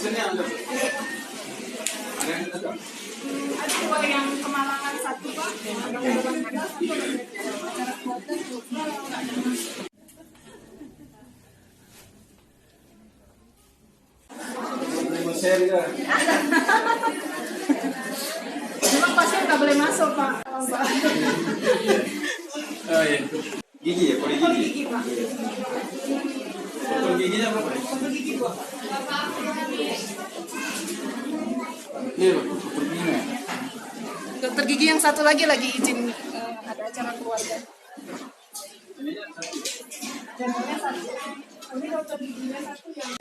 Sini ada. Ada yang ada. Ada dua yang kemalangan satu Pak. Ada satu acara keluarga juga. Memang pasien nggak boleh masuk Pak. Oh iya. Gigi ya, kulit Potong gigi. gigi Pak. Potong giginya berapa? Potong gigi dua. Iya, potong giginya. Dokter gigi yang satu lagi izin ada acara keluarga. Jadwalnya satu. Ini dokter giginya satu yang